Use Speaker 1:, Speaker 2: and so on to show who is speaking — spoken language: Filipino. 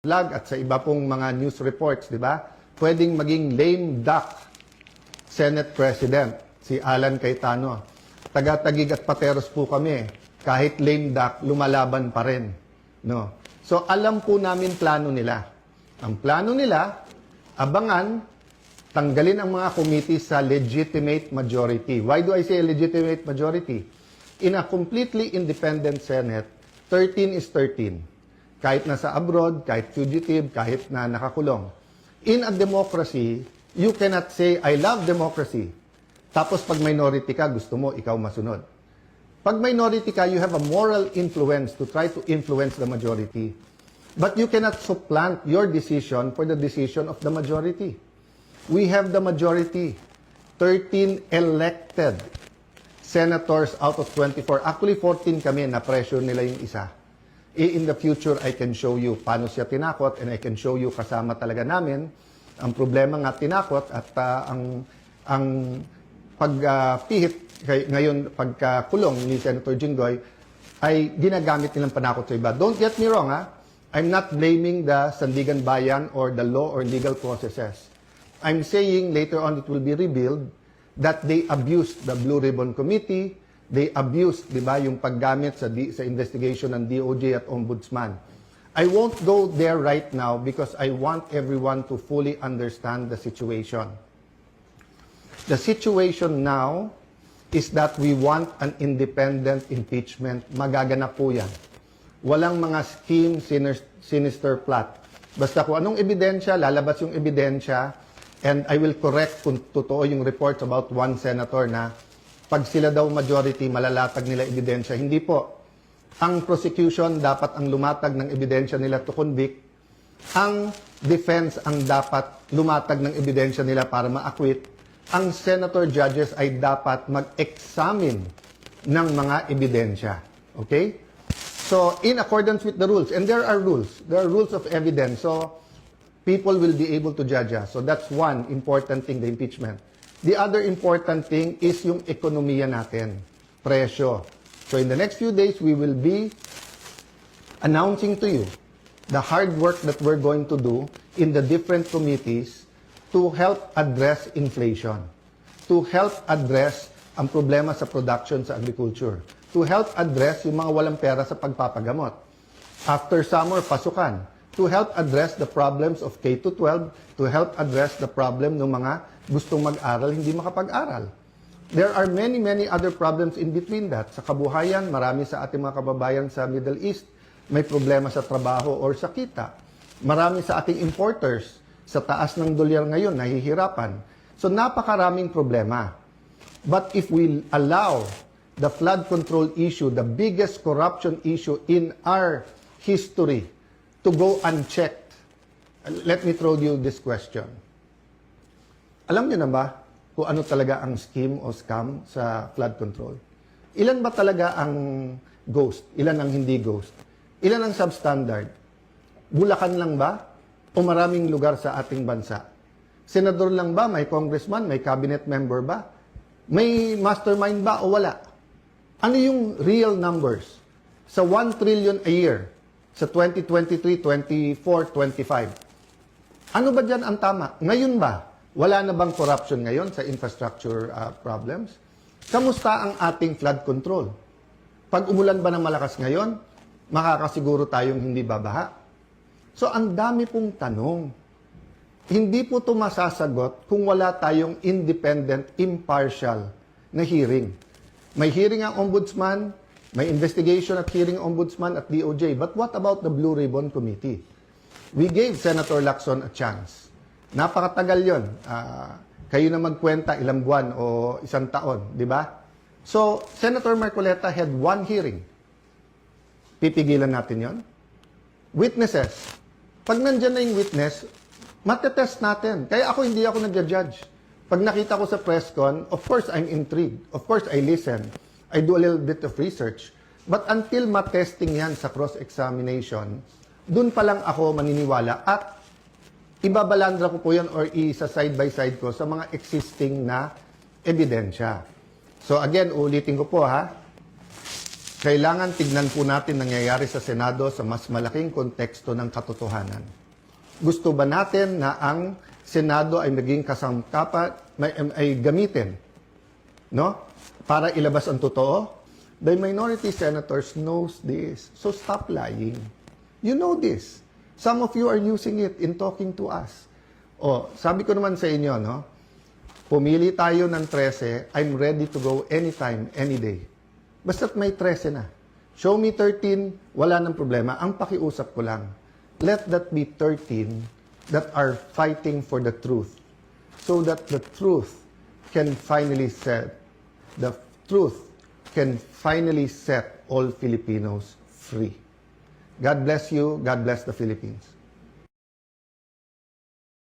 Speaker 1: vlog at sa iba pong mga news reports, di ba? Pwedeng maging lame duck Senate President, si Alan Cayetano. Taga-Taguig at Pateros po kami. Kahit lame duck, lumalaban pa rin. No? So, alam po namin plano nila. Ang plano nila, abangan, tanggalin ang mga committee sa legitimate majority. Why do I say legitimate majority? In a completely independent Senate, 13 is 13. Kahit nasa abroad, kahit fugitive, kahit na nakakulong. In a democracy, you cannot say, I love democracy. Tapos pag minority ka, gusto mo, ikaw masunod. Pag minority ka, you have a moral influence to try to influence the majority. But you cannot supplant your decision for the decision of the majority. We have the majority. 13 elected senators out of 24. Actually, 14 kami na pressure nila yung isa. In the future, I can show you paano siya tinakot and I can show you kasama talaga namin. Ang problema nga tinakot at ang pagpihit ngayon pagkakulong ni Senator Jinggoy ay ginagamit nilang panakot sa iba. Don't get me wrong, ha? I'm not blaming the Sandigan Bayan or the law or legal processes. I'm saying later on it will be revealed that they abused the Blue Ribbon Committee. They abused, di ba, yung paggamit sa investigation ng DOJ at Ombudsman. I won't go there right now because I want everyone to fully understand the situation. The situation now is that we want an independent impeachment. Magaganap po yan. Walang mga scheme, sinister plot. Basta kung anong ebidensya, lalabas yung ebidensya, and I will correct kung totoo yung reports about one senator na pag sila daw majority, malalatag nila ebidensya. Hindi po. Ang prosecution dapat ang lumatag ng ebidensya nila to convict. Ang defense ang dapat lumatag ng ebidensya nila para ma-acquit. Ang senator judges ay dapat mag-examine ng mga ebidensya. Okay? So, in accordance with the rules, and there are rules of evidence, so people will be able to judge us. So that's one important thing, the impeachment. The other important thing is yung ekonomiya natin, presyo. So in the next few days, we will be announcing to you the hard work that we're going to do in the different committees to help address inflation, to help address ang problema sa production sa agriculture, to help address yung mga walang pera sa pagpapagamot. After summer, pasukan, to help address the problems of K-12, to help address the problem ng mga gustong mag-aral, hindi makapag-aral. There are many, many other problems in between that. Sa kabuhayan, marami sa ating mga kababayan sa Middle East, may problema sa trabaho or sa kita. Marami sa ating importers, sa taas ng dolyar ngayon, nahihirapan. So, napakaraming problema. But if we allow the flood control issue, the biggest corruption issue in our history, to go unchecked, let me throw you this question. Alam niyo na ba kung ano talaga ang scheme o scam sa flood control? Ilan ba talaga ang ghost? Ilan ang hindi ghost? Ilan ang substandard? Bulacan lang ba? O maraming lugar sa ating bansa? Senador lang ba? May congressman? May cabinet member ba? May mastermind ba o wala? Ano yung real numbers? Sa 1 trillion a year, sa 2023, 24, 25. Ano ba dyan ang tama? Ngayon ba? Wala na bang corruption ngayon sa infrastructure problems? Kamusta ang ating flood control? Pag umulan ba ng malakas ngayon, makakasiguro tayong hindi babaha? So, ang dami pong tanong. Hindi po ito masasagot kung wala tayong independent, impartial na hearing. May hearing ang ombudsman, may investigation at hearing ombudsman at DOJ. But what about the Blue Ribbon Committee? We gave Senator Lacson a chance. Napakatagal yon. Kayo na magkwenta ilang buwan o isang taon, di ba? So, Senator Marcoleta had one hearing. Pipigilan natin yon. Witnesses. Pag nandyan na yung witness, matetest natin. Kaya hindi ako nagja-judge. Pag nakita ko sa press con, of course I'm intrigued. Of course I listen. I do a little bit of research. But until matesting yan sa cross-examination, dun pa lang ako maniniwala at ibabalandra ko po yan or isa side by side ko sa mga existing na ebidensya. So again, ulitin ko po ha. kailangan tignan po natin nangyayari sa Senado sa mas malaking konteksto ng katotohanan. Gusto ba natin na ang Senado ay maging kasangkapan, ay gamitin, no? Para ilabas ang totoo? The minority senators knows this. So stop lying. You know this. Some of you are using it in talking to us. O, sabi ko naman sa inyo, no? Pumili tayo ng 13, I'm ready to go anytime, any day. Basta't may 13 na. Show me 13, wala nang problema. Ang pakiusap ko lang, let that be 13 that are fighting for the truth. So that the truth can finally set all Filipinos free. God bless you. God bless the Philippines.